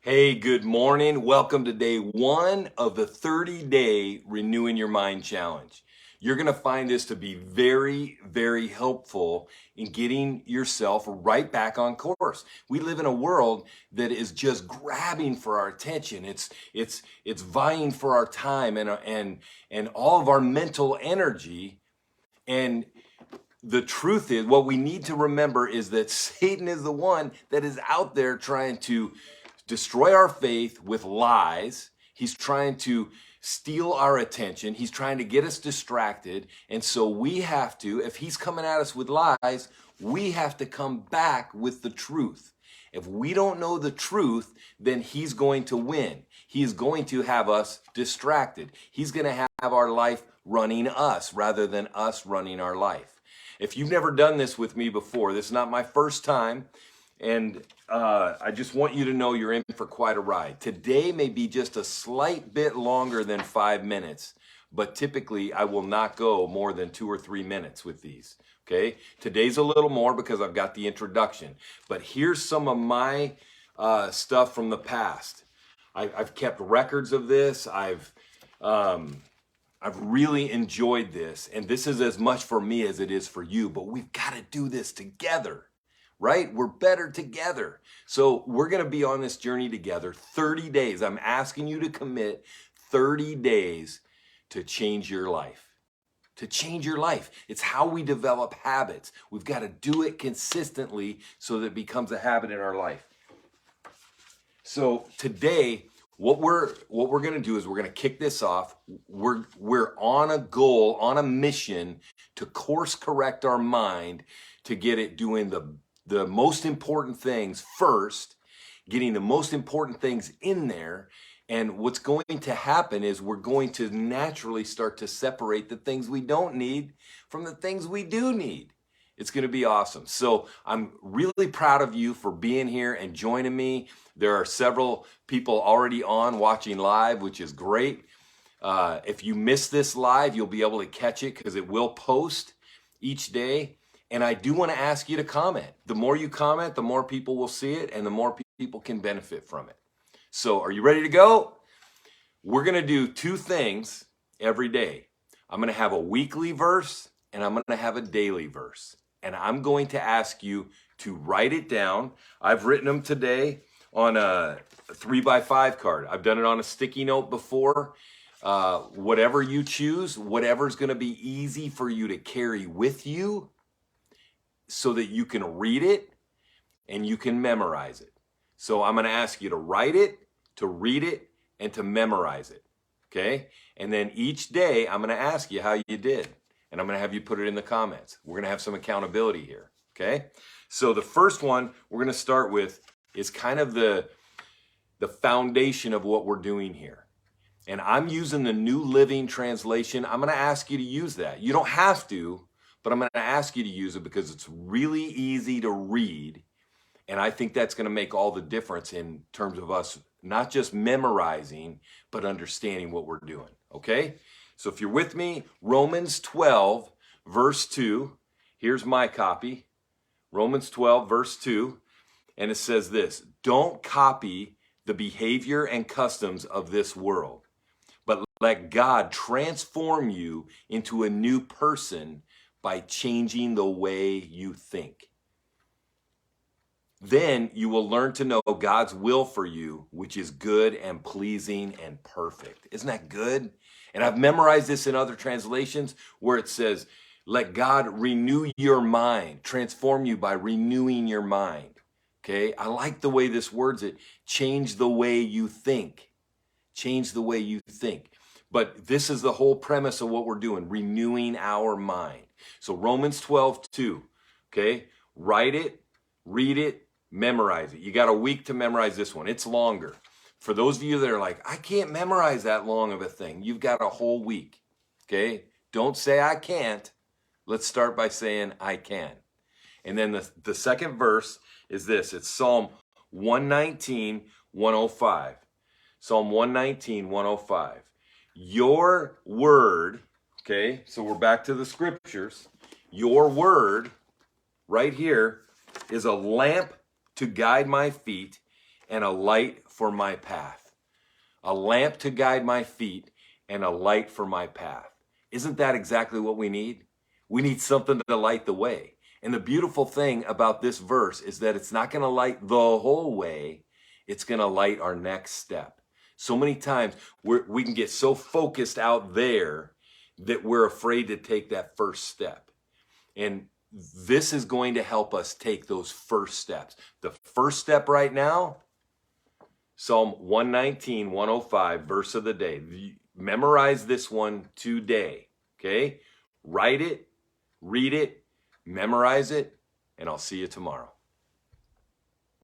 Hey, good morning. Welcome to day one of the 30-day Renewing Your Mind Challenge. You're going to find this to be very, very helpful in getting yourself right back on course. We live in a world that is just grabbing for our attention. It's vying for our time and all of our mental energy. And the truth is, what we need to remember is that Satan is the one that is out there trying to destroy our faith with lies. He's trying to steal our attention. He's trying to get us distracted. And so we have to, if he's coming at us with lies, we have to come back with the truth. If we don't know the truth, then he's going to win. He is going to have us distracted. He's going to have our life running us rather than us running our life. If you've never done this with me before, this is not my first time. And I just want you to know you're in for quite a ride. Today may be just a slight bit longer than 5 minutes, but typically I will not go more than 2 or 3 minutes with these. Okay, today's a little more because I've got the introduction. But here's some of my stuff from the past. I've kept records of this. I've really enjoyed this, and this is as much for me as it is for you. But we've got to do this together. Right? We're better together. So we're going to be on this journey together 30 days. I'm asking you to commit 30 days to change your life. To change your life. It's how we develop habits. We've got to do it consistently so that it becomes a habit in our life. So today, what we're going to do is we're going to kick this off. We're on a goal, on a mission to course correct our mind to get it doing the most important things first, getting the most important things in there. And what's going to happen is we're going to naturally start to separate the things we don't need from the things we do need. It's going to be awesome. So I'm really proud of you for being here and joining me. There are several people already on watching live, which is great. If you miss this live, you'll be able to catch it because it will post each day. And I do want to ask you to comment. The more you comment, the more people will see it and the more people can benefit from it. So are you ready to go? We're going to do 2 things every day. I'm going to have a weekly verse and I'm going to have a daily verse. And I'm going to ask you to write it down. I've written them today on a 3x5 card. I've done it on a sticky note before. Whatever you choose, whatever's going to be easy for you to carry with you, so that you can read it and you can memorize it. So I'm going to ask you to write it, to read it, and to memorize it. Okay? And then each day I'm going to ask you how you did. And I'm going to have you put it in the comments. We're going to have some accountability here. Okay? So the first one we're going to start with is kind of the foundation of what we're doing here. And I'm using the New Living Translation. I'm going to ask you to use that. You don't have to, but I'm going to ask you to use it because it's really easy to read. And I think that's going to make all the difference in terms of us not just memorizing, but understanding what we're doing. Okay? So if you're with me, Romans 12, verse 2. Here's my copy. Romans 12, verse 2. And it says this: don't copy the behavior and customs of this world, but let God transform you into a new person by changing the way you think. Then you will learn to know God's will for you, which is good and pleasing and perfect. Isn't that good? And I've memorized this in other translations where it says, let God renew your mind, transform you by renewing your mind. Okay? I like the way this words it. Change the way you think. Change the way you think. But this is the whole premise of what we're doing, renewing our mind. So Romans 12:2, okay? Write it, read it, memorize it. You got a week to memorize this one. It's longer. For those of you that are like, I can't memorize that long of a thing, you've got a whole week, okay? Don't say I can't. Let's start by saying I can. And then the second verse is this. It's Psalm 119, 105. Psalm 119, 105. Your word, okay, so we're back to the scriptures. Your word right here is a lamp to guide my feet and a light for my path. A lamp to guide my feet and a light for my path. Isn't that exactly what we need? We need something to light the way. And the beautiful thing about this verse is that it's not going to light the whole way. It's going to light our next step. So many times we can get so focused out there that we're afraid to take that first step. And this is going to help us take those first steps. The first step right now, Psalm 119, 105, verse of the day. Memorize this one today, okay? Write it, read it, memorize it, and I'll see you tomorrow.